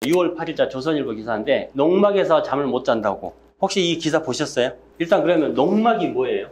6월 8일자 조선일보 기사인데 농막에서 잠을 못 잔다고. 혹시 이 기사 보셨어요? 일단 그러면 농막이 뭐예요?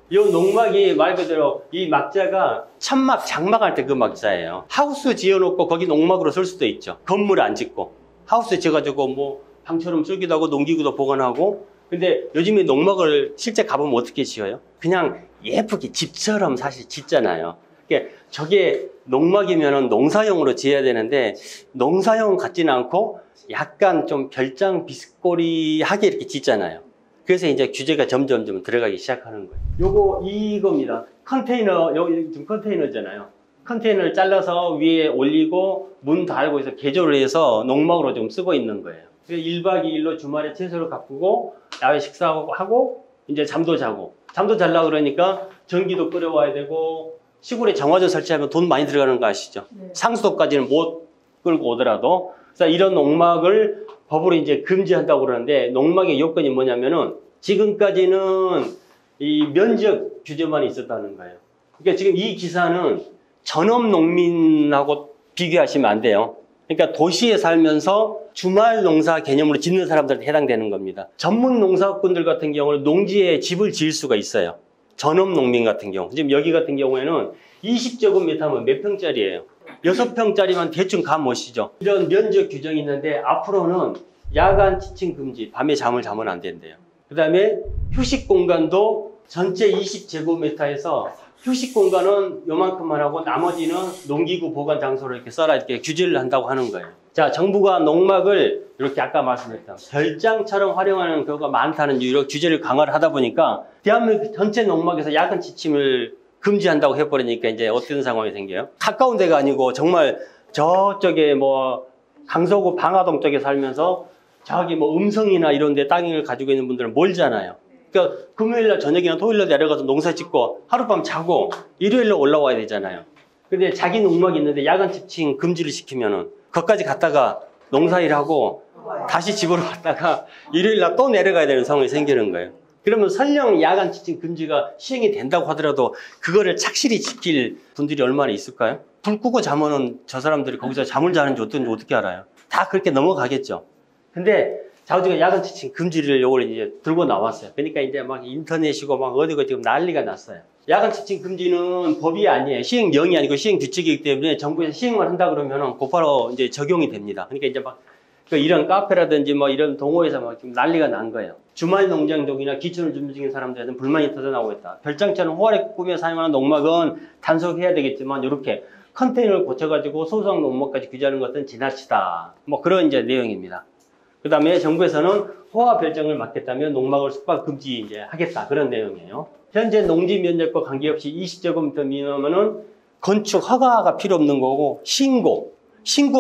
이 농막이 말 그대로 이 막자가 천막, 장막할 때 그 막자예요. 하우스 지어놓고 거기 농막으로 쓸 수도 있죠. 건물 안 짓고. 하우스 지어가지고 뭐 방처럼 쓰기도 하고 농기구도 보관하고. 근데 요즘에 농막을 실제 가보면 어떻게 지어요? 그냥 예쁘게 집처럼 사실 짓잖아요. 그러니까 저게 농막이면 농사용으로 지어야 되는데 농사용 같지는 않고 약간 좀 별장 비스코리하게 이렇게 짓잖아요. 그래서 이제 규제가 점점 들어가기 시작하는 거예요. 요거 이겁니다. 컨테이너, 여기 지금 컨테이너잖아요. 컨테이너를 잘라서 위에 올리고 문 달고 해서 개조를 해서 농막으로 좀 쓰고 있는 거예요. 1박 2일로 주말에 채소를 가꾸고 야외 식사하고 이제 잠도 자고. 잠도 자려고 그러니까 전기도 끌어와야 되고 시골에 정화조 설치하면 돈 많이 들어가는 거 아시죠? 네. 상수도까지는 못 끌고 오더라도. 그래서 이런 농막을 법으로 이제 금지한다고 그러는데 농막의 요건이 뭐냐면은 지금까지는 이 면적 규제만 있었다는 거예요. 그러니까 지금 이 기사는 전업 농민하고 비교하시면 안 돼요. 그러니까 도시에 살면서 주말 농사 개념으로 짓는 사람들한테 해당되는 겁니다. 전문 농사꾼들 같은 경우는 농지에 집을 지을 수가 있어요. 전업 농민 같은 경우. 지금 여기 같은 경우에는 20제곱미터면 몇 평짜리예요? 6평짜리만 대충 감 오시죠? 이런 면적 규정이 있는데 앞으로는 야간 지침 금지, 밤에 잠을 자면 안 된대요. 그 다음에 휴식 공간도 전체 20제곱미터에서 휴식 공간은 요만큼만 하고 나머지는 농기구 보관 장소로 이렇게 써라 이렇게 규제를 한다고 하는 거예요. 자, 정부가 농막을 이렇게 아까 말씀드렸던 별장처럼 활용하는 경우가 많다는 이유로 규제를 강화를 하다 보니까 대한민국 전체 농막에서 야간 지침을 금지한다고 해버리니까 이제 어떤 상황이 생겨요? 가까운 데가 아니고 정말 저쪽에 뭐 강서구 방화동 쪽에 살면서 저기 뭐 음성이나 이런 데 땅을 가지고 있는 분들은 멀잖아요. 그러니까 금요일날 저녁이나 토요일날 내려가서 농사 짓고 하룻밤 자고 일요일날 올라와야 되잖아요. 근데 자기 농막이 있는데 야간 지침 금지를 시키면은 거기까지 갔다가 농사일하고 다시 집으로 갔다가 일요일날 또 내려가야 되는 상황이 생기는 거예요. 그러면 설령 야간 지침 금지가 시행이 된다고 하더라도 그거를 착실히 지킬 분들이 얼마나 있을까요? 불 끄고 자면은 저 사람들이 거기서 잠을 자는지 어떻게 알아요? 다 그렇게 넘어가겠죠. 근데 자우지가 야간 지침 금지를 요걸 이제 들고 나왔어요. 그러니까 이제 막 인터넷이고 막 어디고 지금 난리가 났어요. 야간 지침 금지는 법이 아니에요. 시행령이 아니고 시행 규칙이기 때문에 정부에서 시행만 한다 그러면은 곧바로 이제 적용이 됩니다. 그러니까 이제 막 이런 카페라든지 뭐 이런 동호회에서 막 지금 난리가 난 거예요. 주말 농장족이나 기촌을 준비 중인 사람들한테는 불만이 터져나오고 있다. 별장처럼 호화롭게 꾸며 사용하는 농막은 단속해야 되겠지만 이렇게 컨테이너를 고쳐가지고 소소한 농막까지 규제하는 것은 지나치다. 뭐 그런 이제 내용입니다. 그 다음에 정부에서는 호화 별장을 막겠다면 농막을 숙박 금지 이제 하겠다. 그런 내용이에요. 현재 농지 면적과 관계없이 20제곱미터 미만은 건축 허가가 필요 없는 거고 신고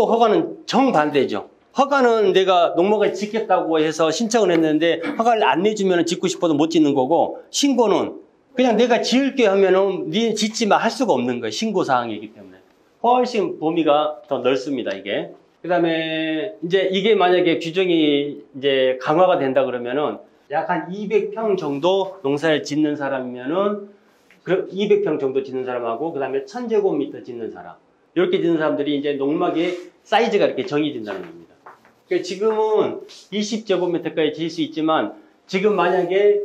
허가는 정반대죠. 허가는 내가 농막을 짓겠다고 해서 신청을 했는데 허가를 안 내주면 짓고 싶어도 못 짓는 거고 신고는 그냥 내가 지을게 하면은 니 짓지 마 할 수가 없는 거예요. 신고 사항이기 때문에. 훨씬 범위가 더 넓습니다, 이게. 그 다음에 이제 이게 만약에 규정이 이제 강화가 된다 그러면은 약 한 200평 정도 농사를 짓는 사람이면은 200평 정도 짓는 사람하고 그 다음에 1000제곱미터 짓는 사람 이렇게 짓는 사람들이 이제 농막의 사이즈가 이렇게 정해진다는 겁니다. 그러니까 지금은 20제곱미터까지 지을 수 있지만 지금 만약에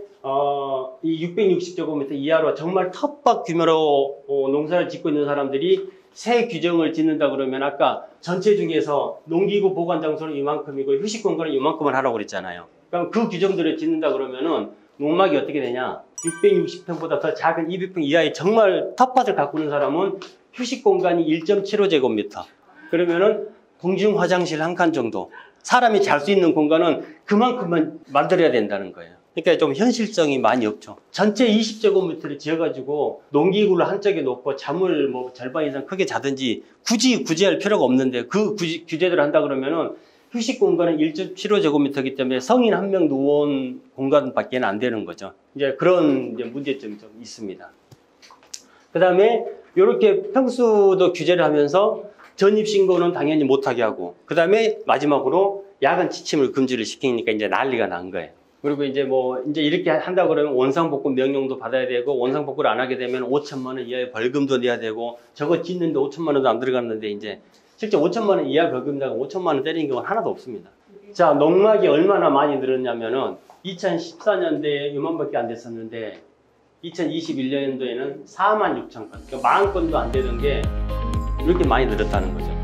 이 660제곱미터 이하로 정말 텃밭 규모로 농사를 짓고 있는 사람들이 새 규정을 짓는다 그러면 아까 전체 중에서 농기구 보관 장소는 이만큼이고 휴식 공간은 이만큼을 하라고 그랬잖아요. 그럼 그 규정들을 짓는다 그러면은 농막이 어떻게 되냐? 660평보다 더 작은 200평 이하의 정말 텃밭을 가꾸는 사람은 휴식 공간이 1.75제곱미터. 그러면은 공중 화장실 한 칸 정도. 사람이 잘 수 있는 공간은 그만큼만 만들어야 된다는 거예요. 그러니까 좀 현실성이 많이 없죠. 전체 20제곱미터를 지어가지고 농기구를 한쪽에 놓고 잠을 뭐 절반 이상 크게 자든지 굳이 구제할 필요가 없는데 그 규제를 한다 그러면은 휴식 공간은 1.75제곱미터이기 때문에 성인 한 명 누운 공간밖에 안 되는 거죠. 이제 그런 이제 문제점이 좀 있습니다. 그 다음에 이렇게 평수도 규제를 하면서 전입신고는 당연히 못하게 하고 그 다음에 마지막으로 야간 지침을 금지를 시키니까 이제 난리가 난 거예요. 그리고 이제 뭐 이제 이렇게 한다 그러면 원상복구 명령도 받아야 되고 원상복구를 안 하게 되면 5천만 원 이하의 벌금도 내야 되고 저거 짓는데 5천만 원도 안 들어갔는데 이제 실제 5천만 원 이하 벌금자가 5천만 원 때린 경우는 하나도 없습니다. 자, 농막이 얼마나 많이 늘었냐면은 2014년도에 요만밖에 안 됐었는데 2021년도에는 46,000건, 그러니까 40건도 안 되던 게 이렇게 많이 늘었다는 거죠.